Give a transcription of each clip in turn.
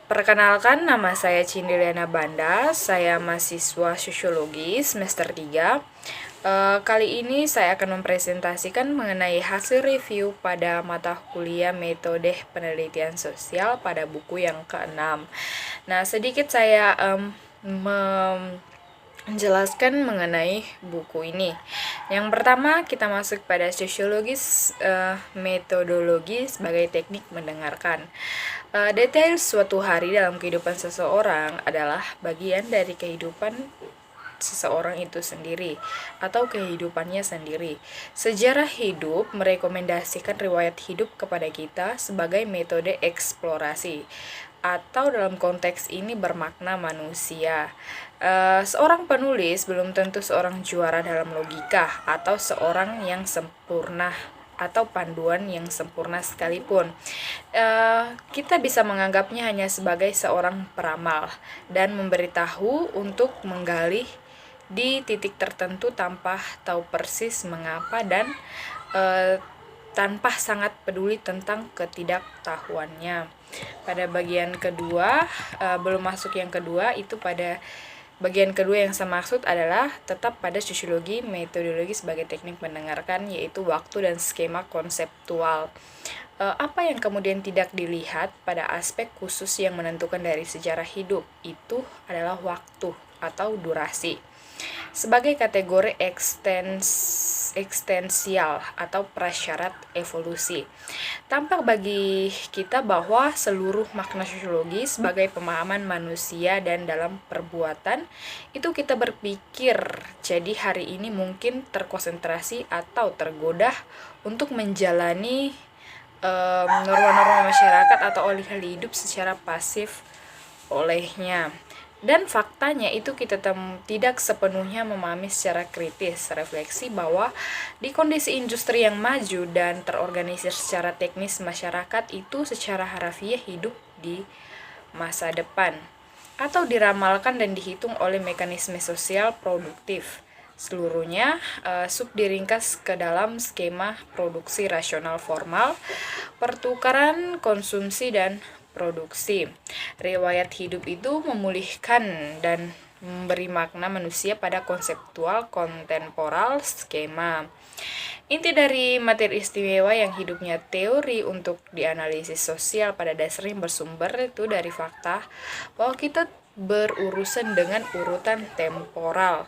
Perkenalkan, nama saya Cindiliana Banda, saya mahasiswa Sosiologi semester 3. Kali ini saya akan mempresentasikan mengenai hasil review pada mata kuliah Metode Penelitian Sosial pada buku yang ke-6. Nah, sedikit saya menjelaskan mengenai buku ini. Yang pertama, kita masuk pada sosiologis metodologi sebagai teknik mendengarkan. Detail suatu hari dalam kehidupan seseorang adalah bagian dari kehidupan seseorang itu sendiri atau kehidupannya sendiri. Sejarah hidup merekomendasikan riwayat hidup kepada kita sebagai metode eksplorasi, atau dalam konteks ini bermakna manusia. Seorang penulis belum tentu seorang juara dalam logika atau seorang yang sempurna atau panduan yang sempurna sekalipun. Kita bisa menganggapnya hanya sebagai seorang peramal dan memberitahu untuk menggali di titik tertentu tanpa tahu persis mengapa dan tanpa sangat peduli tentang ketidaktahuannya. Pada bagian kedua, belum masuk yang kedua, itu pada bagian kedua yang saya maksud adalah tetap pada sosiologi metodologi sebagai teknik mendengarkan, yaitu waktu dan skema konseptual. Apa yang kemudian tidak dilihat pada aspek khusus yang menentukan dari sejarah hidup itu adalah waktu atau durasi sebagai kategori ekstensial atau prasyarat evolusi. Tampak bagi kita bahwa seluruh makna sosiologi sebagai pemahaman manusia dan dalam perbuatan itu kita berpikir, jadi hari ini mungkin terkonsentrasi atau tergoda untuk menjalani norma-norma masyarakat atau oleh hidup secara pasif olehnya. Dan faktanya itu kita tidak sepenuhnya memahami secara kritis, refleksi bahwa di kondisi industri yang maju dan terorganisir secara teknis, masyarakat itu secara harafiah hidup di masa depan atau diramalkan dan dihitung oleh mekanisme sosial produktif. Seluruhnya diringkas ke dalam skema produksi rasional formal, pertukaran, konsumsi, dan produksi. Riwayat hidup itu memulihkan dan memberi makna manusia pada konseptual kontemporal skema. Inti dari materi istimewa yang hidupnya teori untuk dianalisis sosial pada dasarnya bersumber itu dari fakta bahwa kita berurusan dengan urutan temporal,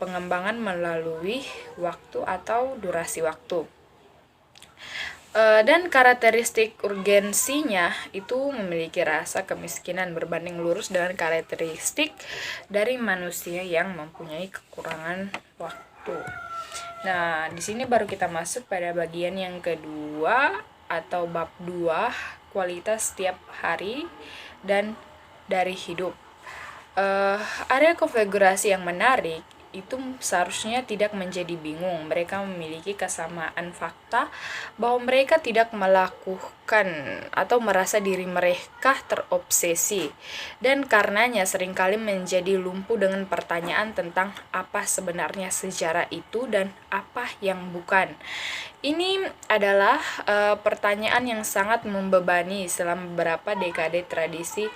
pengembangan melalui waktu atau durasi waktu. Dan karakteristik urgensinya itu memiliki rasa kemiskinan berbanding lurus dengan karakteristik dari manusia yang mempunyai kekurangan waktu. Nah, di sini baru kita masuk pada bagian yang kedua atau bab 2, kualitas setiap hari dan dari hidup. Ada konfigurasi yang menarik itu seharusnya tidak menjadi bingung. Mereka memiliki kesamaan fakta bahwa mereka tidak melakukan atau merasa diri mereka terobsesi, dan karenanya seringkali menjadi lumpuh dengan pertanyaan tentang apa sebenarnya sejarah itu dan apa yang bukan. Ini adalah pertanyaan yang sangat membebani selama beberapa dekade tradisi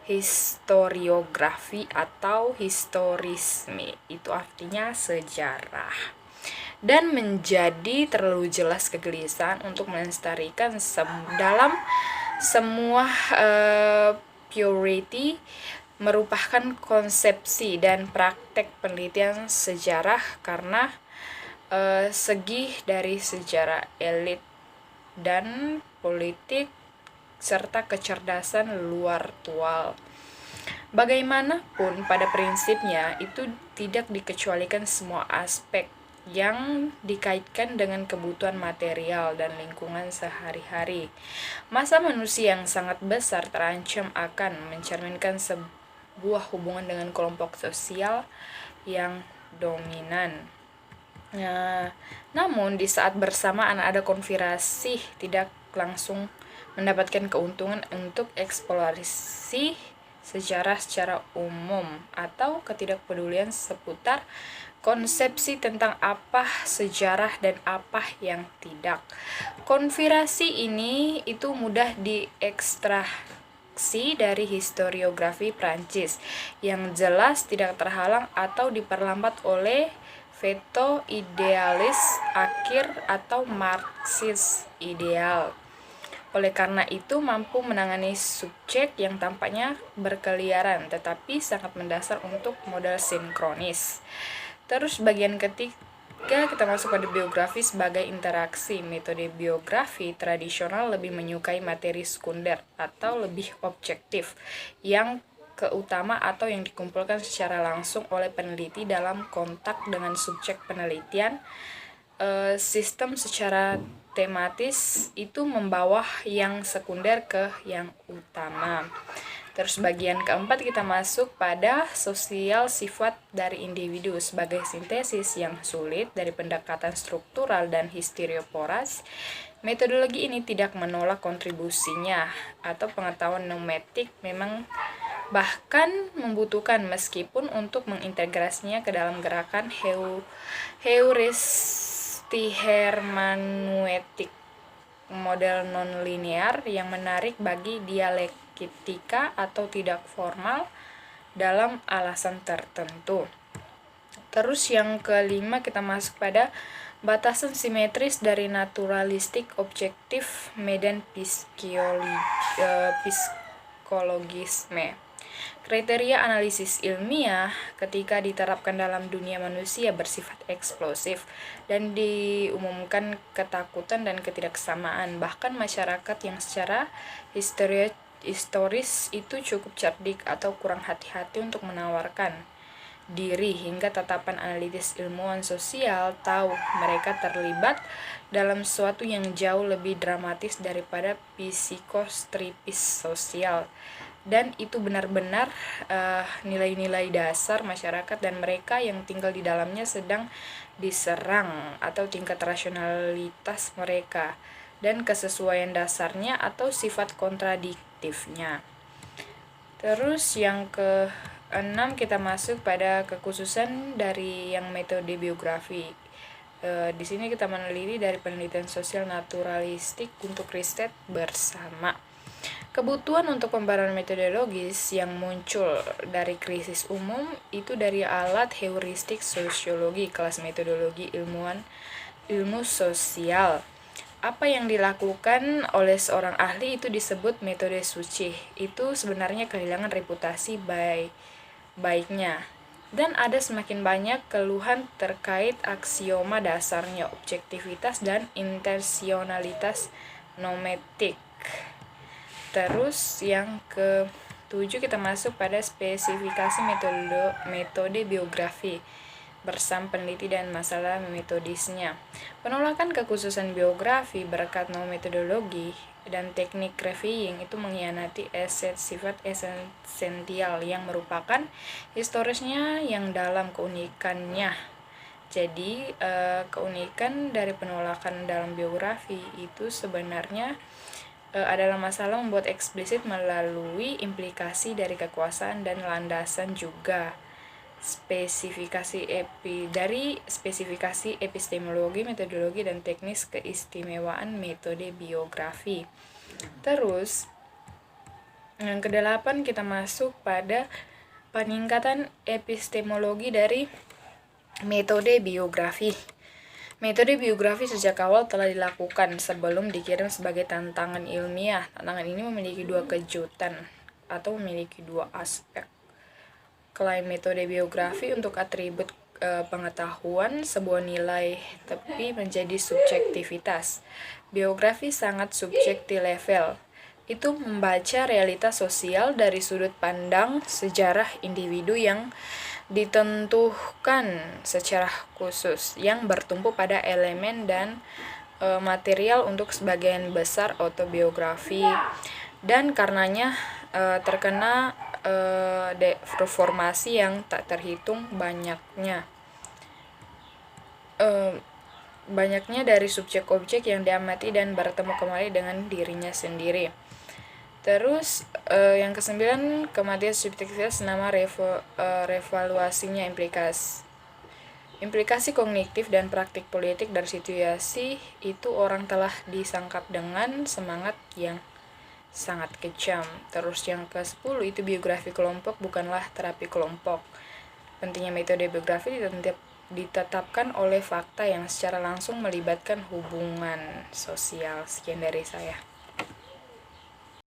historiografi atau historisme, itu artinya sejarah, dan menjadi terlalu jelas kegelisahan untuk melestarikan dalam semua purity merupakan konsepsi dan praktek penelitian sejarah karena segi dari sejarah elit dan politik serta kecerdasan luar tual. Bagaimanapun pada prinsipnya itu tidak dikecualikan semua aspek yang dikaitkan dengan kebutuhan material dan lingkungan sehari-hari. Masa manusia yang sangat besar terancam akan mencerminkan sebuah hubungan dengan kelompok sosial yang dominan. Namun di saat bersamaan ada konspirasi tidak langsung mendapatkan keuntungan untuk eksplorasi sejarah secara umum atau ketidakpedulian seputar konsepsi tentang apa sejarah dan apa yang tidak. Konspirasi ini itu mudah reaksi dari historiografi Prancis yang jelas tidak terhalang atau diperlambat oleh veto idealis akhir atau Marxis ideal. Oleh karena itu mampu menangani subjek yang tampaknya berkeliaran tetapi sangat mendasar untuk model sinkronis. Terus bagian ketiga kita masuk pada biografi sebagai interaksi. Metode biografi tradisional lebih menyukai materi sekunder atau lebih objektif yang keutama atau yang dikumpulkan secara langsung oleh peneliti dalam kontak dengan subjek penelitian. Sistem secara tematis itu membawa yang sekunder ke yang utama. Terus bagian keempat kita masuk pada sosial sifat dari individu sebagai sintesis yang sulit dari pendekatan struktural dan histerioporas. Metodologi ini tidak menolak kontribusinya atau pengetahuan pneumatik memang bahkan membutuhkan meskipun untuk mengintegrasinya ke dalam gerakan hermeneutik model non-linear yang menarik bagi dialektika atau tidak formal dalam alasan tertentu. Terus yang kelima kita masuk pada batasan simetris dari naturalistik objektif medan psikologisme. Kriteria analisis ilmiah ketika diterapkan dalam dunia manusia bersifat eksplosif dan diumumkan ketakutan dan ketidaksamaan. Bahkan masyarakat yang secara historis itu cukup cerdik atau kurang hati-hati untuk menawarkan diri hingga tatapan analitis ilmuwan sosial tahu mereka terlibat dalam sesuatu yang jauh lebih dramatis daripada psikostripis sosial. Dan itu benar-benar nilai-nilai dasar masyarakat dan mereka yang tinggal di dalamnya sedang diserang atau tingkat rasionalitas mereka dan kesesuaian dasarnya atau sifat kontradiktifnya. Terus yang ke-6 kita masuk pada kekhususan dari yang metode biografi. Di sini kita meneliti dari penelitian sosial naturalistik untuk riset bersama. Kebutuhan untuk pembaruan metodologis yang muncul dari krisis umum itu dari alat heuristik sosiologi kelas metodologi ilmu sosial. Apa yang dilakukan oleh seorang ahli itu disebut metode suci. Itu sebenarnya kehilangan reputasi baiknya. Dan ada semakin banyak keluhan terkait aksioma dasarnya objektivitas dan intensionalitas nometik. Terus yang ke-7 kita masuk pada spesifikasi metode biografi bersama peneliti dan masalah metodisnya. Penolakan kekhususan biografi berkat metodologi dan teknik reviewing itu mengkhianati eset sifat esensial yang merupakan historisnya yang dalam keunikannya. Jadi keunikan dari penolakan dalam biografi itu sebenarnya adalah masalah membuat eksplisit melalui implikasi dari kekuasaan dan landasan juga spesifikasi epistemologi, metodologi dan teknis keistimewaan metode biografi. Terus yang ke-8 kita masuk pada peningkatan epistemologi dari metode biografi. Metode biografi sejak awal telah dilakukan sebelum dikirim sebagai tantangan ilmiah. Tantangan ini memiliki dua kejutan atau memiliki dua aspek. Klaim metode biografi untuk atribut pengetahuan sebuah nilai tapi menjadi subjektivitas. Biografi sangat subjektif level. Itu membaca realitas sosial dari sudut pandang sejarah individu yang ditentukan secara khusus yang bertumpu pada elemen dan material untuk sebagian besar autobiografi dan karenanya terkena deformasi yang tak terhitung banyaknya dari subjek objek yang diamati dan bertemu kembali dengan dirinya sendiri. Terus yang ke-9 kematian subjektivitas nama revaluasinya implikasi kognitif dan praktik politik dari situasi itu orang telah disangkap dengan semangat yang sangat kejam. Terus yang ke-10 itu biografi kelompok bukanlah terapi kelompok. Pentingnya metode biografi ditetapkan oleh fakta yang secara langsung melibatkan hubungan sosial. Sekian dari saya.